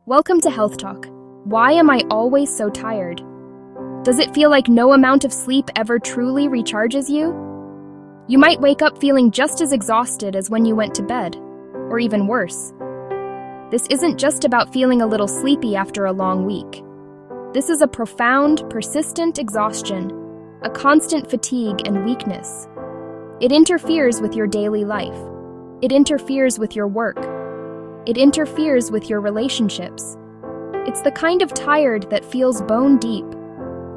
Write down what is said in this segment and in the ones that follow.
Welcome to Health Talk. Why am I always so tired? Does it feel like no amount of sleep ever truly recharges you? You might wake up feeling just as exhausted as when you went to bed, or even worse. This isn't just about feeling a little sleepy after a long week. This is a profound, persistent exhaustion, a constant fatigue and weakness. It interferes with your daily life. It interferes with your work. It interferes with your relationships. It's the kind of tired that feels bone deep,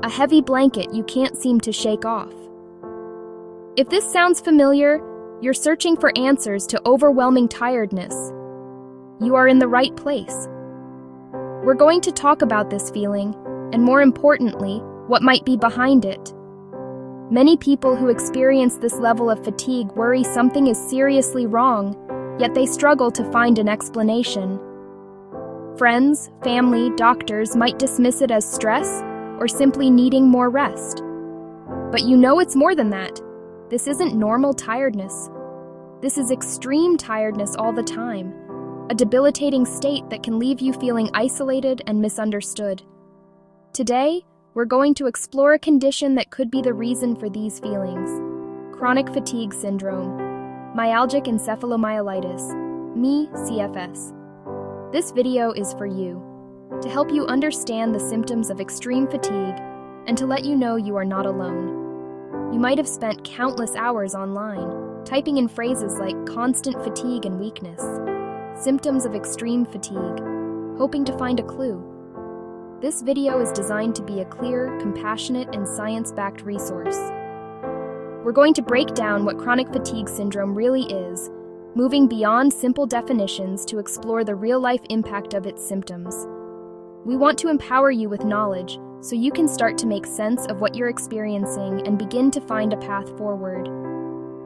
a heavy blanket you can't seem to shake off. If this sounds familiar, you're searching for answers to overwhelming tiredness. You are in the right place. We're going to talk about this feeling, and more importantly, what might be behind it. Many people who experience this level of fatigue worry something is seriously wrong, yet they struggle to find an explanation. Friends, family, doctors might dismiss it as stress or simply needing more rest. But you know it's more than that. This isn't normal tiredness. This is extreme tiredness all the time, a debilitating state that can leave you feeling isolated and misunderstood. Today, we're going to explore a condition that could be the reason for these feelings: chronic fatigue syndrome, myalgic encephalomyelitis, (ME/CFS). This video is for you, to help you understand the symptoms of extreme fatigue and to let you know you are not alone. You might have spent countless hours online, typing in phrases like constant fatigue and weakness, symptoms of extreme fatigue, hoping to find a clue. This video is designed to be a clear, compassionate, and science-backed resource. We're going to break down what chronic fatigue syndrome really is, moving beyond simple definitions to explore the real-life impact of its symptoms. We want to empower you with knowledge so you can start to make sense of what you're experiencing and begin to find a path forward.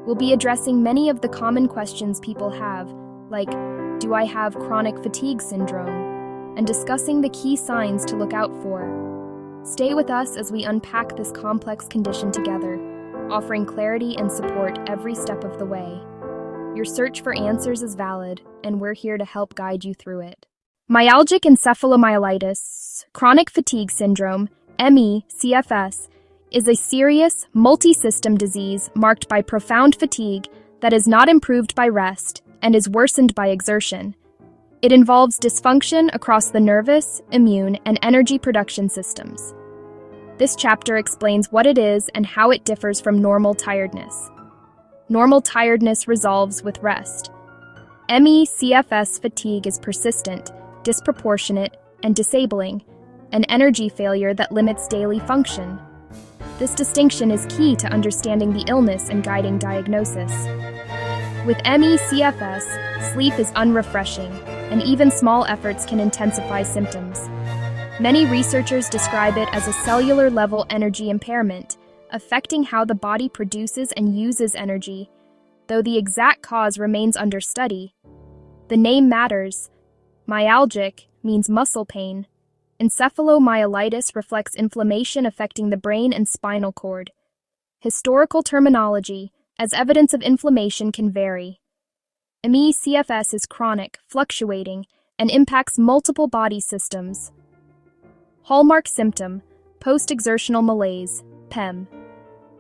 We'll be addressing many of the common questions people have, like, do I have chronic fatigue syndrome? And discussing the key signs to look out for. Stay with us as we unpack this complex condition together, offering clarity and support every step of the way. Your search for answers is valid, and we're here to help guide you through it. Myalgic encephalomyelitis, chronic fatigue syndrome, ME/CFS, is a serious, multi-system disease marked by profound fatigue that is not improved by rest and is worsened by exertion. It involves dysfunction across the nervous, immune, and energy production systems. This chapter explains what it is and how it differs from normal tiredness. Normal tiredness resolves with rest. ME/CFS fatigue is persistent, disproportionate, and disabling, an energy failure that limits daily function. This distinction is key to understanding the illness and guiding diagnosis. With ME/CFS, sleep is unrefreshing, and even small efforts can intensify symptoms. Many researchers describe it as a cellular-level energy impairment, affecting how the body produces and uses energy, though the exact cause remains under study. The name matters. Myalgic means muscle pain. Encephalomyelitis reflects inflammation affecting the brain and spinal cord. Historical terminology, as evidence of inflammation, can vary. ME/CFS is chronic, fluctuating, and impacts multiple body systems. Hallmark symptom: post-exertional malaise, PEM.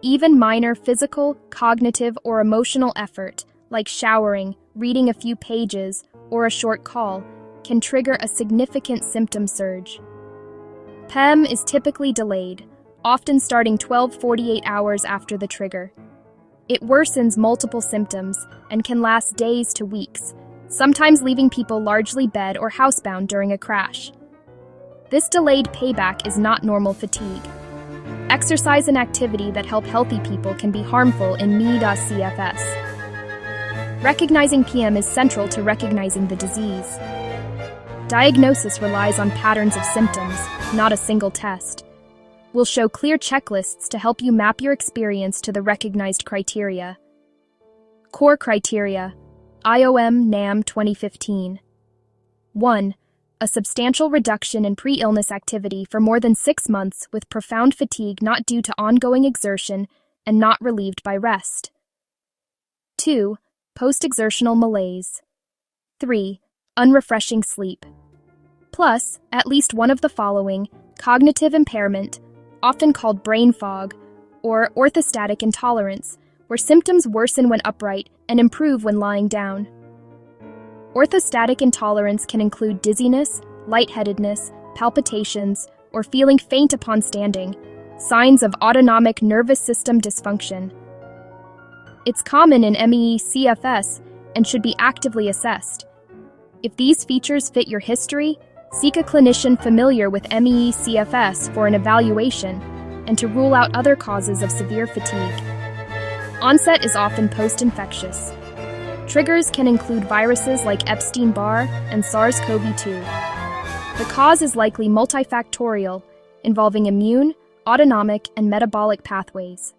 Even minor physical, cognitive, or emotional effort, like showering, reading a few pages, or a short call, can trigger a significant symptom surge. PEM is typically delayed, often starting 12-48 hours after the trigger. It worsens multiple symptoms and can last days to weeks, sometimes leaving people largely bed or housebound during a crash. This delayed payback is not normal fatigue. Exercise and activity that help healthy people can be harmful in ME/CFS. Recognizing PM is central to recognizing the disease. Diagnosis relies on patterns of symptoms, not a single test. We'll show clear checklists to help you map your experience to the recognized criteria. Core criteria: IOM-NAM 2015. 1. A substantial reduction in pre-illness activity for more than 6 months with profound fatigue not due to ongoing exertion and not relieved by rest. 2. Post-exertional malaise. 3. Unrefreshing sleep. Plus, at least one of the following: cognitive impairment, often called brain fog, or orthostatic intolerance, where symptoms worsen when upright and improve when lying down. Orthostatic intolerance can include dizziness, lightheadedness, palpitations, or feeling faint upon standing, signs of autonomic nervous system dysfunction. It's common in ME/CFS and should be actively assessed. If these features fit your history, seek a clinician familiar with ME/CFS for an evaluation and to rule out other causes of severe fatigue. Onset is often post-infectious. Triggers can include viruses like Epstein-Barr and SARS-CoV-2. The cause is likely multifactorial, involving immune, autonomic, and metabolic pathways.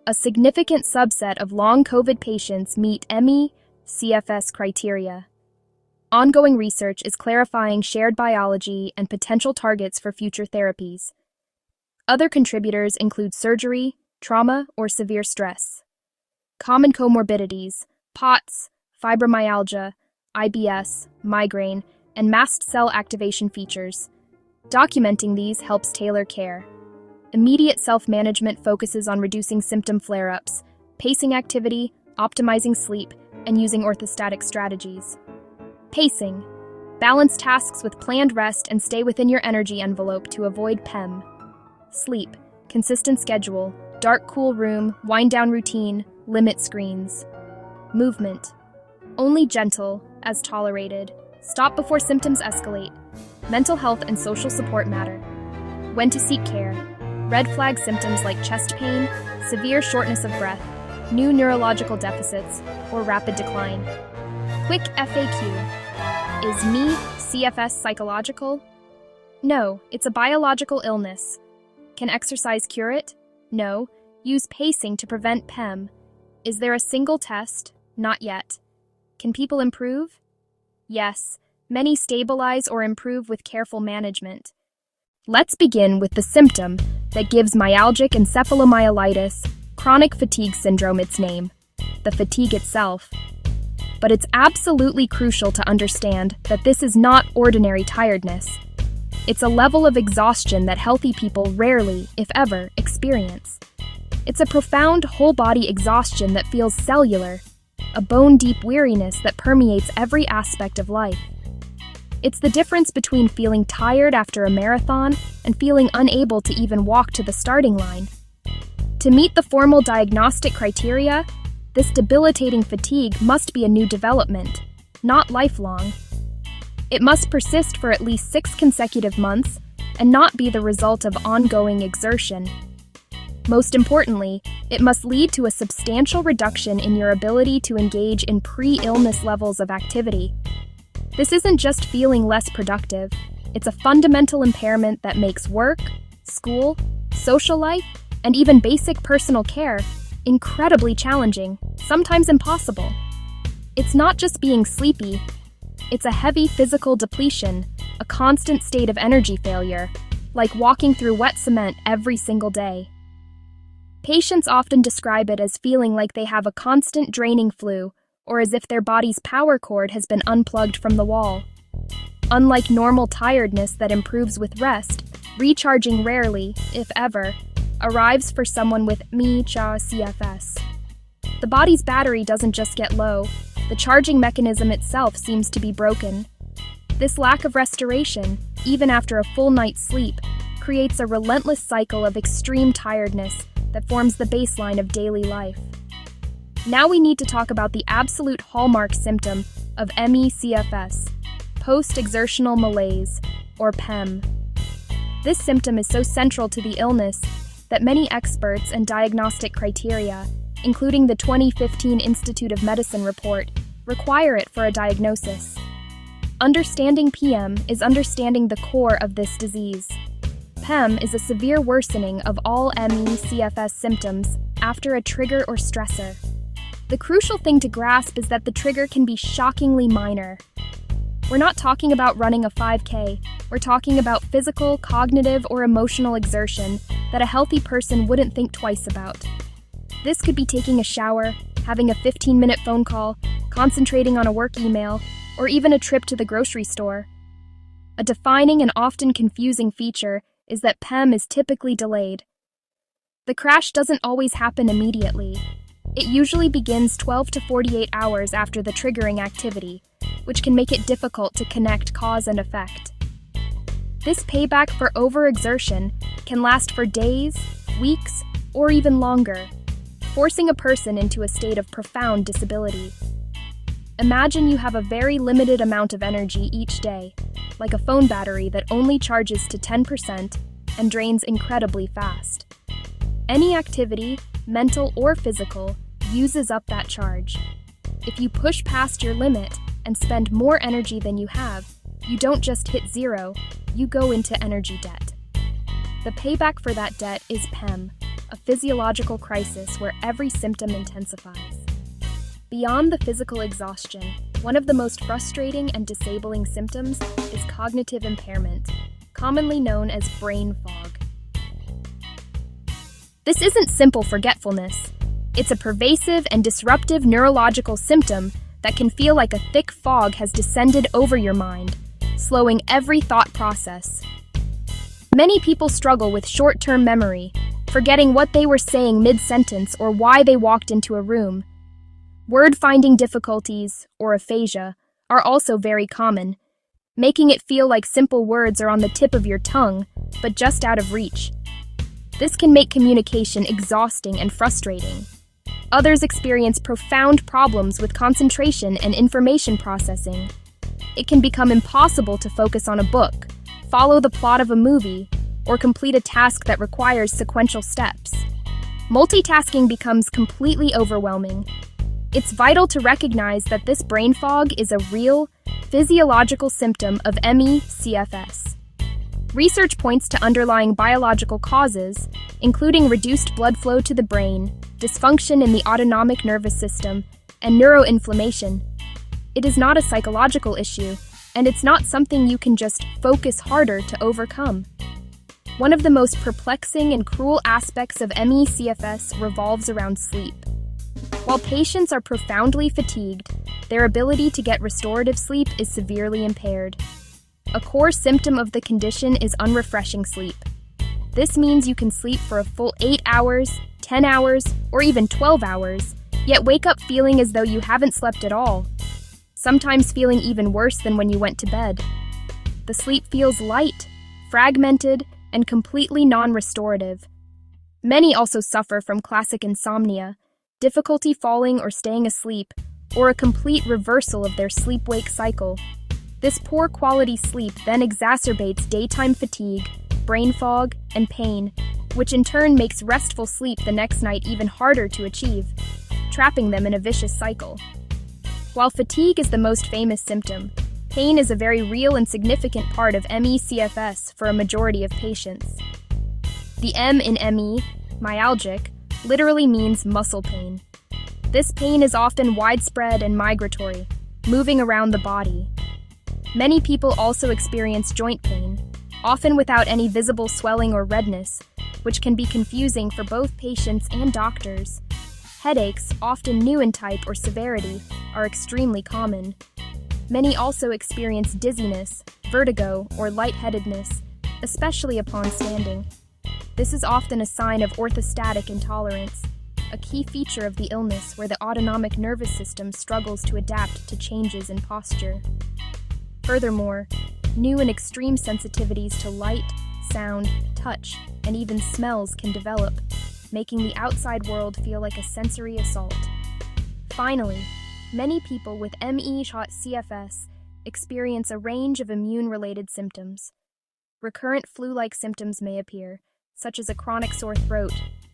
A significant subset of long COVID patients meet ME/CFS criteria. Ongoing research is clarifying shared biology and potential targets for future therapies. Other contributors include surgery, trauma, or severe stress. Common comorbidities: POTS, fibromyalgia, IBS, migraine, and mast cell activation features. Documenting these helps tailor care. Immediate self-management focuses on reducing symptom flare-ups, pacing activity, optimizing sleep, and using orthostatic strategies. Pacing: balance tasks with planned rest and stay within your energy envelope to avoid PEM. Sleep: consistent schedule, dark, cool room, wind-down routine, limit screens. Movement: only gentle, as tolerated. Stop before symptoms escalate. Mental health and social support matter. When to seek care: red flag symptoms like chest pain, severe shortness of breath, new neurological deficits, or rapid decline. Quick FAQ: is ME/CFS psychological? No, it's a biological illness. Can exercise cure it? No. Use pacing to prevent PEM. Is there a single test? Not yet. Can people improve? Yes. Many stabilize or improve with careful management. Let's begin with the symptom that gives myalgic encephalomyelitis, chronic fatigue syndrome its name, the fatigue itself. But it's absolutely crucial to understand that this is not ordinary tiredness. It's a level of exhaustion that healthy people rarely, if ever, experience. It's a profound whole-body exhaustion that feels cellular, a bone-deep weariness that permeates every aspect of life. It's the difference between feeling tired after a marathon and feeling unable to even walk to the starting line. To meet the formal diagnostic criteria, this debilitating fatigue must be a new development, not lifelong. It must persist for at least 6 consecutive months and not be the result of ongoing exertion. Most importantly, it must lead to a substantial reduction in your ability to engage in pre-illness levels of activity. This isn't just feeling less productive, it's a fundamental impairment that makes work, school, social life, and even basic personal care incredibly challenging, sometimes impossible. It's not just being sleepy, it's a heavy physical depletion, a constant state of energy failure, like walking through wet cement every single day. Patients often describe it as feeling like they have a constant draining flu, or as if their body's power cord has been unplugged from the wall. Unlike normal tiredness that improves with rest, recharging rarely, if ever, arrives for someone with ME/CFS. The body's battery doesn't just get low, the charging mechanism itself seems to be broken. This lack of restoration, even after a full night's sleep, creates a relentless cycle of extreme tiredness that forms the baseline of daily life. Now we need to talk about the absolute hallmark symptom of ME/CFS, post-exertional malaise, or PEM. This symptom is so central to the illness that many experts and diagnostic criteria, including the 2015 Institute of Medicine report, require it for a diagnosis. Understanding PM is understanding the core of this disease. PEM is a severe worsening of all ME/CFS symptoms after a trigger or stressor. The crucial thing to grasp is that the trigger can be shockingly minor. We're not talking about running a 5K, we're talking about physical, cognitive, or emotional exertion that a healthy person wouldn't think twice about. This could be taking a shower, having a 15-minute phone call, concentrating on a work email, or even a trip to the grocery store. A defining and often confusing feature is that PEM is typically delayed. The crash doesn't always happen immediately. It usually begins 12 to 48 hours after the triggering activity, which can make it difficult to connect cause and effect. This payback for overexertion can last for days, weeks, or even longer, forcing a person into a state of profound disability. Imagine you have a very limited amount of energy each day, like a phone battery that only charges to 10% and drains incredibly fast. Any activity, mental or physical, uses up that charge. If you push past your limit and spend more energy than you have, you don't just hit zero, you go into energy debt. The payback for that debt is PEM, a physiological crisis where every symptom intensifies. Beyond the physical exhaustion, one of the most frustrating and disabling symptoms is cognitive impairment, commonly known as brain fog. This isn't simple forgetfulness. It's a pervasive and disruptive neurological symptom that can feel like a thick fog has descended over your mind, slowing every thought process. Many people struggle with short-term memory, forgetting what they were saying mid-sentence or why they walked into a room. Word-finding difficulties, or aphasia, are also very common, making it feel like simple words are on the tip of your tongue, but just out of reach. This can make communication exhausting and frustrating. Others experience profound problems with concentration and information processing. It can become impossible to focus on a book, follow the plot of a movie, or complete a task that requires sequential steps. Multitasking becomes completely overwhelming. It's vital to recognize that this brain fog is a real, physiological symptom of ME/CFS. Research points to underlying biological causes, including reduced blood flow to the brain, dysfunction in the autonomic nervous system, and neuroinflammation. It is not a psychological issue, and it's not something you can just focus harder to overcome. One of the most perplexing and cruel aspects of ME/CFS revolves around sleep. While patients are profoundly fatigued, their ability to get restorative sleep is severely impaired. A core symptom of the condition is unrefreshing sleep. This means you can sleep for a full 8 hours, 10 hours, or even 12 hours, yet wake up feeling as though you haven't slept at all, sometimes feeling even worse than when you went to bed. The sleep feels light, fragmented, and completely non-restorative. Many also suffer from classic insomnia, difficulty falling or staying asleep, or a complete reversal of their sleep-wake cycle. This poor quality sleep then exacerbates daytime fatigue, brain fog, and pain, which in turn makes restful sleep the next night even harder to achieve, trapping them in a vicious cycle. While fatigue is the most famous symptom, pain is a very real and significant part of ME/CFS for a majority of patients. The M in ME, myalgic, literally means muscle pain. This pain is often widespread and migratory, moving around the body. Many people also experience joint pain, often without any visible swelling or redness, which can be confusing for both patients and doctors. Headaches, often new in type or severity, are extremely common. Many also experience dizziness, vertigo, or lightheadedness, especially upon standing. This is often a sign of orthostatic intolerance, a key feature of the illness where the autonomic nervous system struggles to adapt to changes in posture. Furthermore, new and extreme sensitivities to light, sound, touch, and even smells can develop, making the outside world feel like a sensory assault. Finally, many people with ME/CFS experience a range of immune-related symptoms. Recurrent flu-like symptoms may appear, such as a chronic sore throat,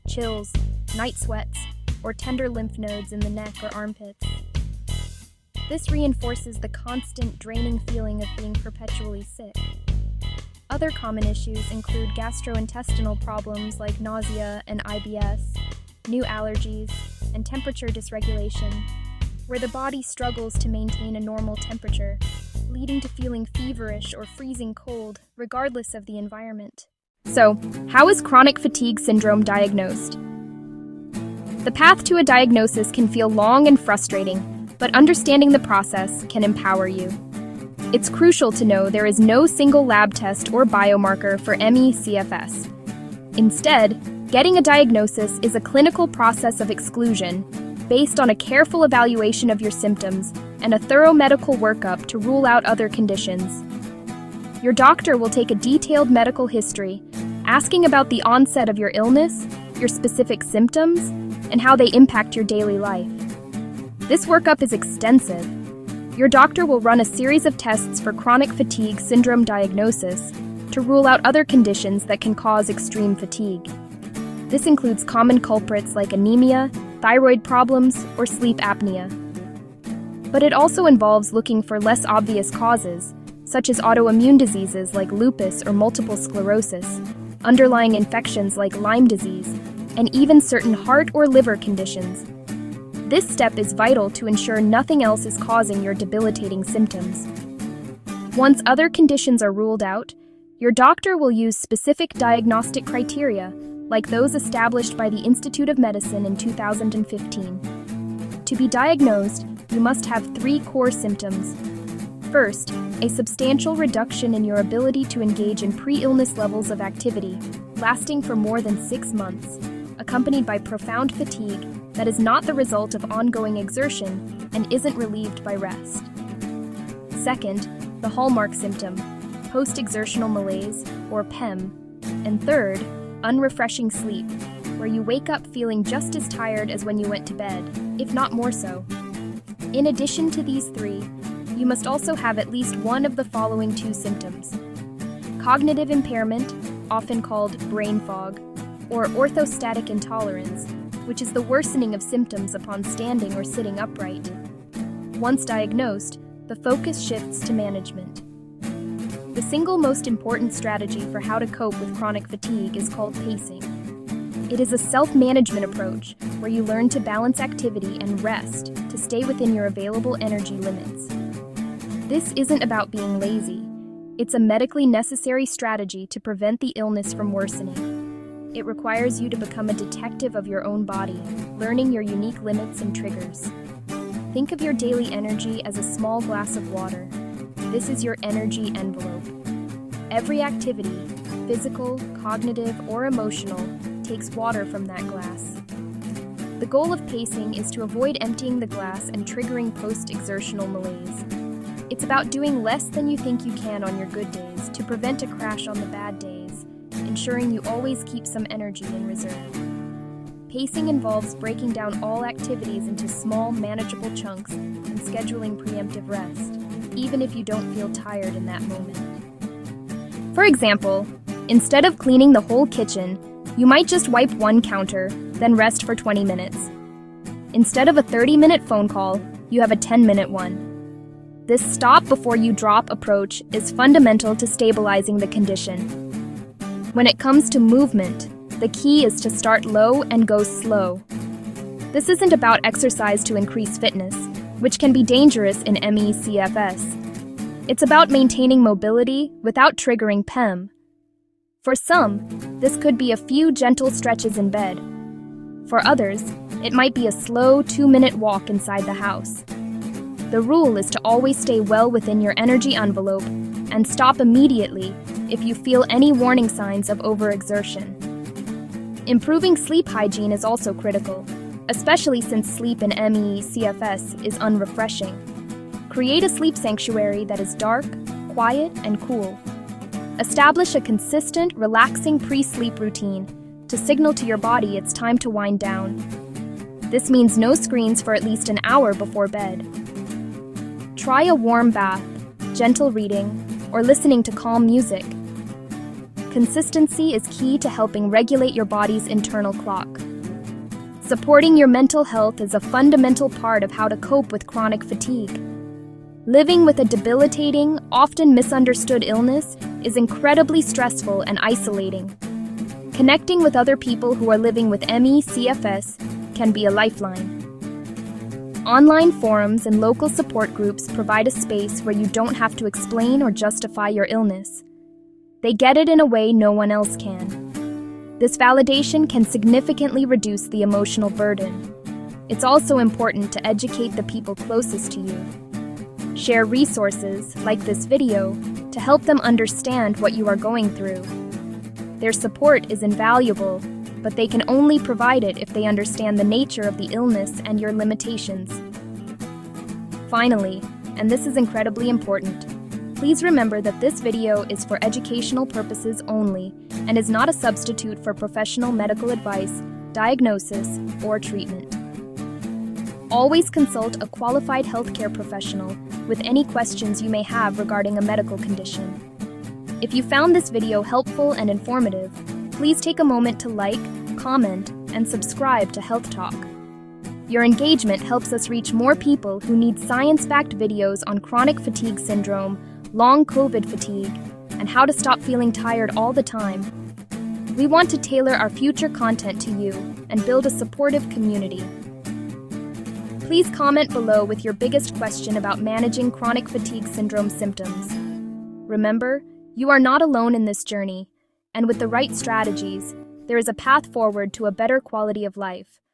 chills, night sweats, or tender lymph nodes in the neck or armpits. This reinforces the constant, draining feeling of being perpetually sick. Other common issues include gastrointestinal problems like nausea and IBS, new allergies, and temperature dysregulation, where the body struggles to maintain a normal temperature, leading to feeling feverish or freezing cold, regardless of the environment. So, how is chronic fatigue syndrome diagnosed? The path to a diagnosis can feel long and frustrating, but understanding the process can empower you. It's crucial to know there is no single lab test or biomarker for ME/CFS. Instead, getting a diagnosis is a clinical process of exclusion based on a careful evaluation of your symptoms and a thorough medical workup to rule out other conditions. Your doctor will take a detailed medical history, asking about the onset of your illness, your specific symptoms, and how they impact your daily life. This workup is extensive. Your doctor will run a series of tests for chronic fatigue syndrome diagnosis to rule out other conditions that can cause extreme fatigue. This includes common culprits like anemia, thyroid problems, or sleep apnea. But it also involves looking for less obvious causes, such as autoimmune diseases like lupus or multiple sclerosis, underlying infections like Lyme disease, and even certain heart or liver conditions. This step is vital to ensure nothing else is causing your debilitating symptoms. Once other conditions are ruled out, your doctor will use specific diagnostic criteria, like those established by the Institute of Medicine in 2015. To be diagnosed, you must have 3 core symptoms. First, a substantial reduction in your ability to engage in pre-illness levels of activity, lasting for more than 6 months, accompanied by profound fatigue that is not the result of ongoing exertion and isn't relieved by rest. Second, the hallmark symptom, post-exertional malaise, or PEM. And third, unrefreshing sleep, where you wake up feeling just as tired as when you went to bed, if not more so. In addition to these 3, you must also have at least one of the following 2 symptoms: cognitive impairment, often called brain fog, or orthostatic intolerance, which is the worsening of symptoms upon standing or sitting upright. Once diagnosed, the focus shifts to management. The single most important strategy for how to cope with chronic fatigue is called pacing. It is a self-management approach where you learn to balance activity and rest to stay within your available energy limits. This isn't about being lazy. It's a medically necessary strategy to prevent the illness from worsening. It requires you to become a detective of your own body, learning your unique limits and triggers. Think of your daily energy as a small glass of water. This is your energy envelope. Every activity, physical, cognitive, or emotional, takes water from that glass. The goal of pacing is to avoid emptying the glass and triggering post-exertional malaise. It's about doing less than you think you can on your good days to prevent a crash on the bad days, ensuring you always keep some energy in reserve. Pacing involves breaking down all activities into small, manageable chunks and scheduling preemptive rest, even if you don't feel tired in that moment. For example, instead of cleaning the whole kitchen, you might just wipe one counter, then rest for 20 minutes. Instead of a 30-minute phone call, you have a 10-minute one. This stop before you drop approach is fundamental to stabilizing the condition. When it comes to movement, the key is to start low and go slow. This isn't about exercise to increase fitness, which can be dangerous in ME/CFS. It's about maintaining mobility without triggering PEM. For some, this could be a few gentle stretches in bed. For others, it might be a slow 2-minute walk inside the house. The rule is to always stay well within your energy envelope and stop immediately if you feel any warning signs of overexertion. Improving sleep hygiene is also critical, especially since sleep in ME/CFS is unrefreshing. Create a sleep sanctuary that is dark, quiet, and cool. Establish a consistent, relaxing pre-sleep routine to signal to your body it's time to wind down. This means no screens for at least an hour before bed. Try a warm bath, gentle reading, or listening to calm music. Consistency is key to helping regulate your body's internal clock. Supporting your mental health is a fundamental part of how to cope with chronic fatigue. Living with a debilitating, often misunderstood illness is incredibly stressful and isolating. Connecting with other people who are living with ME/CFS can be a lifeline. Online forums and local support groups provide a space where you don't have to explain or justify your illness. They get it in a way no one else can. This validation can significantly reduce the emotional burden. It's also important to educate the people closest to you. Share resources, like this video, to help them understand what you are going through. Their support is invaluable, but they can only provide it if they understand the nature of the illness and your limitations. Finally, and this is incredibly important, please remember that this video is for educational purposes only and is not a substitute for professional medical advice, diagnosis, or treatment. Always consult a qualified healthcare professional with any questions you may have regarding a medical condition. If you found this video helpful and informative, please take a moment to like, comment, and subscribe to Healthtokk. Your engagement helps us reach more people who need science-backed videos on chronic fatigue syndrome, long COVID fatigue, and how to stop feeling tired all the time. We want to tailor our future content to you and build a supportive community. Please comment below with your biggest question about managing chronic fatigue syndrome symptoms. Remember, you are not alone in this journey, and with the right strategies, there is a path forward to a better quality of life.